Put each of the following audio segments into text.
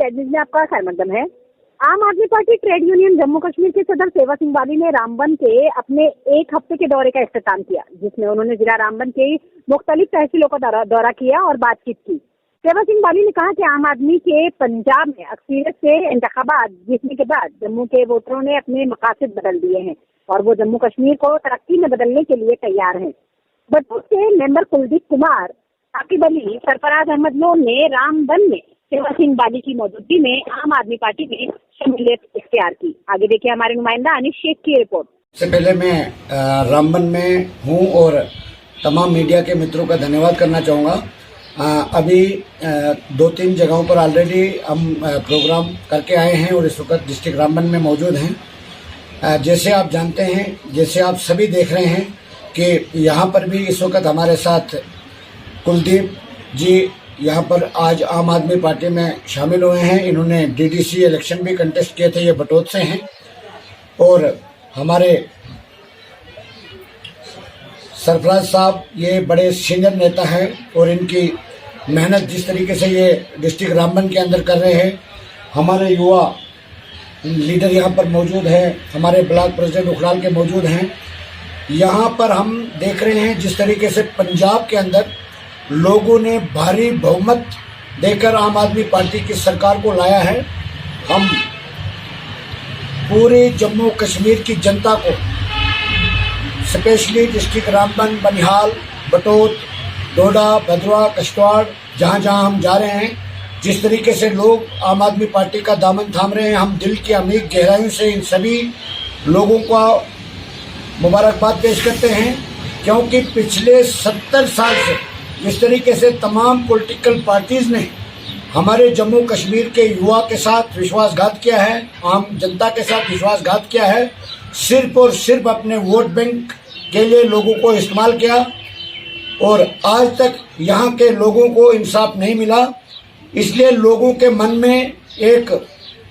Shade news में आपका खैर मकदम है। आम आदमी party trade union Jammu Kashmir के सदर सेवा सिंह बाली ने रामबन के अपने एक हफ्ते के दौरे का इख्तिताम किया, जिसमें उन्होंने जिला रामबन के मुख्तलिफ तहसीलों का दौरा किया और बातचीत की। सेवा सिंह बाली ने कहा कि आम आदमी के पंजाब में अक्सरियत से इंतखाबात जीतने के बाद जम्मू के वोटरों ने अपने मकासद बदल दिए हैं और वो जम्मू कश्मीर को तरक्की में बदलने के लिए तैयार हैं। बटूत के मेंबर कुलदीप कुमार, आकिब अली, सरफराज अहमद लोन ने रामबन में सेवा सिंह बाली की मौजूदगी में आम आदमी पार्टी में शमूलियत इख्तियार की। आगे देखिए हमारे नुमाइंदा अनिश शेख की रिपोर्ट। सबसे पहले मैं रामबन में हूं और तमाम मीडिया के मित्रों का धन्यवाद करना चाहूँगा। अभी 2-3 जगहों पर ऑलरेडी हम प्रोग्राम करके आए हैं और इस वक्त डिस्ट्रिक्ट रामबन में मौजूद हैं। जैसे आप जानते हैं, जैसे आप सभी देख रहे हैं कि यहाँ पर भी इस वक्त हमारे साथ कुलदीप जी यहाँ पर आज आम आदमी पार्टी में शामिल हुए हैं। इन्होंने डीडीसी इलेक्शन भी कंटेस्ट किए थे, ये बटोत से हैं। और हमारे सरफराज साहब ये बड़े सीनियर नेता हैं और इनकी मेहनत जिस तरीके से ये डिस्ट्रिक्ट रामबन के अंदर कर रहे हैं। हमारे युवा लीडर यहाँ पर मौजूद हैं, हमारे ब्लॉक प्रेसिडेंट उखराल के मौजूद हैं। यहाँ पर हम देख रहे हैं जिस तरीके से पंजाब के अंदर लोगों ने भारी बहुमत देकर आम आदमी पार्टी की सरकार को लाया है। हम पूरे जम्मू कश्मीर की जनता को, स्पेशली डिस्ट्रिक्ट रामबन, बनिहाल, बटोत, डोडा, भद्रवा, किश्तवाड़, जहाँ जहाँ हम जा रहे हैं, जिस तरीके से लोग आम आदमी पार्टी का दामन थाम रहे हैं, हम दिल की अमीर गहराइयों से इन सभी लोगों का मुबारकबाद पेश करते हैं। क्योंकि पिछले 70 साल से जिस तरीके से तमाम पॉलिटिकल पार्टीज ने हमारे जम्मू कश्मीर के युवा के साथ विश्वासघात किया है, आम जनता के साथ विश्वासघात किया है, सिर्फ और सिर्फ अपने वोट बैंक के लिए लोगों को इस्तेमाल किया और आज तक यहाँ के लोगों को इंसाफ नहीं मिला। इसलिए लोगों के मन में एक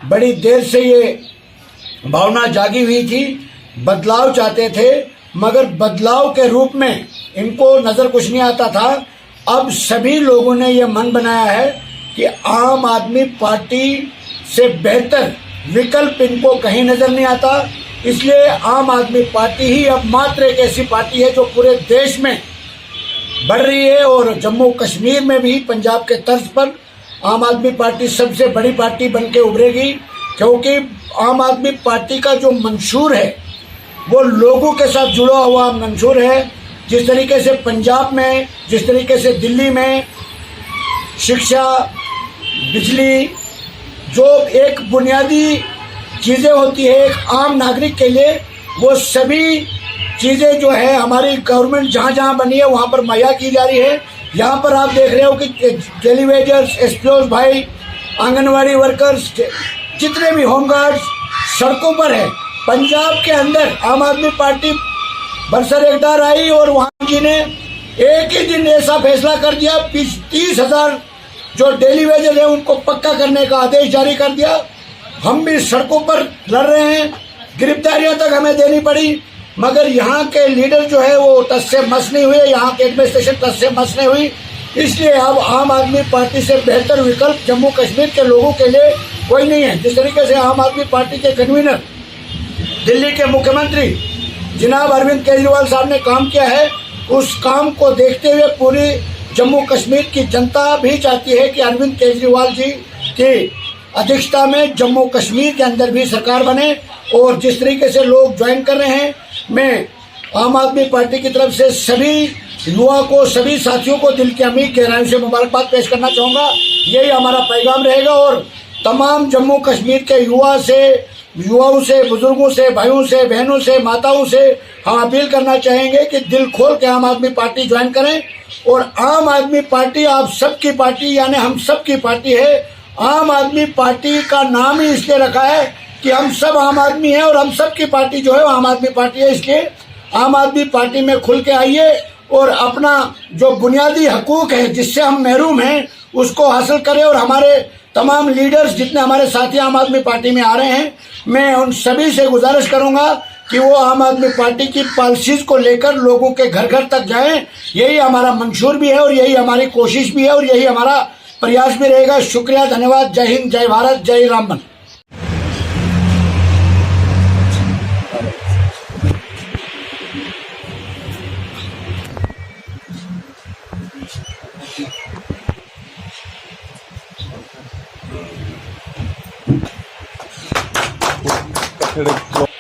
बड़ी देर से ये भावना जागी हुई थी, बदलाव चाहते थे, मगर बदलाव के रूप में इनको नजर कुछ नहीं आता था। अब सभी लोगों ने ये मन बनाया है कि आम आदमी पार्टी से बेहतर विकल्प इनको कहीं नजर नहीं आता। इसलिए आम आदमी पार्टी ही अब मात्र एक ऐसी पार्टी है जो पूरे देश में बढ़ रही है और जम्मू कश्मीर में भी पंजाब के तर्ज पर आम आदमी पार्टी सबसे बड़ी पार्टी बनके उभरेगी। क्योंकि आम आदमी पार्टी का जो मंशूर है वो लोगों के साथ जुड़ा हुआ मंशूर है। जिस तरीके से पंजाब में, जिस तरीके से दिल्ली में शिक्षा, बिजली, जो एक बुनियादी चीज़ें होती है एक आम नागरिक के लिए, वो सभी चीज़ें जो है हमारी गवर्नमेंट जहाँ जहाँ बनी है वहाँ पर मुहैया की जा रही है। यहाँ पर आप देख रहे हो कि टेलीवेजर्स, एसपीओस भाई, आंगनवाड़ी वर्कर्स, जितने भी होमगार्ड्स सड़कों पर है। पंजाब के अंदर आम आदमी पार्टी बरसरेकदार आई और वहाँ जी ने एक ही दिन ऐसा फैसला कर दिया, 30,000 जो डेली वेजेस है उनको पक्का करने का आदेश जारी कर दिया। हम भी सड़कों पर लड़ रहे हैं, गिरफ्तारियां तक हमें देनी पड़ी, मगर यहाँ के लीडर जो है वो टस से मस नहीं हुए, यहाँ के एडमिनिस्ट्रेशन टस से मस नहीं हुई। इसलिए अब आम आदमी पार्टी से बेहतर विकल्प जम्मू कश्मीर के लोगों के लिए कोई नहीं है। जिस तरीके से आम आदमी पार्टी के कन्वीनर, दिल्ली के मुख्यमंत्री जनाब अरविंद केजरीवाल साहब ने काम किया है, उस काम को देखते हुए पूरी जम्मू कश्मीर की जनता भी चाहती है कि अरविंद केजरीवाल जी की अध्यक्षता में जम्मू कश्मीर के अंदर भी सरकार बने। और जिस तरीके से लोग ज्वाइन कर रहे हैं, मैं आम आदमी पार्टी की तरफ से सभी युवा को, सभी साथियों को दिल की अमीर गहराइयों से मुबारकबाद पेश करना चाहूँगा। यही हमारा पैगाम रहेगा और तमाम जम्मू कश्मीर के युवाओं से, बुजुर्गों से, भाइयों से, बहनों से, माताओं से हम अपील करना चाहेंगे कि दिल खोल के आम आदमी पार्टी ज्वाइन करें। और आम आदमी पार्टी आप सबकी पार्टी, यानी हम सबकी पार्टी है। आम आदमी पार्टी का नाम ही इसलिए रखा है कि हम सब आम आदमी हैं और हम सबकी पार्टी जो है वो आम आदमी पार्टी है। इसलिए आम आदमी पार्टी में खुल के आइए और अपना जो बुनियादी हकूक है जिससे हम महरूम हैं उसको हासिल करें। और हमारे तमाम लीडर्स जितने हमारे साथी आम आदमी पार्टी में आ रहे हैं, मैं उन सभी से गुजारिश करूंगा कि वो आम आदमी पार्टी की पॉलिसीज को लेकर लोगों के घर घर तक जाएं। यही हमारा मंशूर भी है और यही हमारी कोशिश भी है और यही हमारा प्रयास में रहेगा। शुक्रिया, धन्यवाद। जय हिंद, जय भारत, जय रामबन। ਜਿਹੜੇ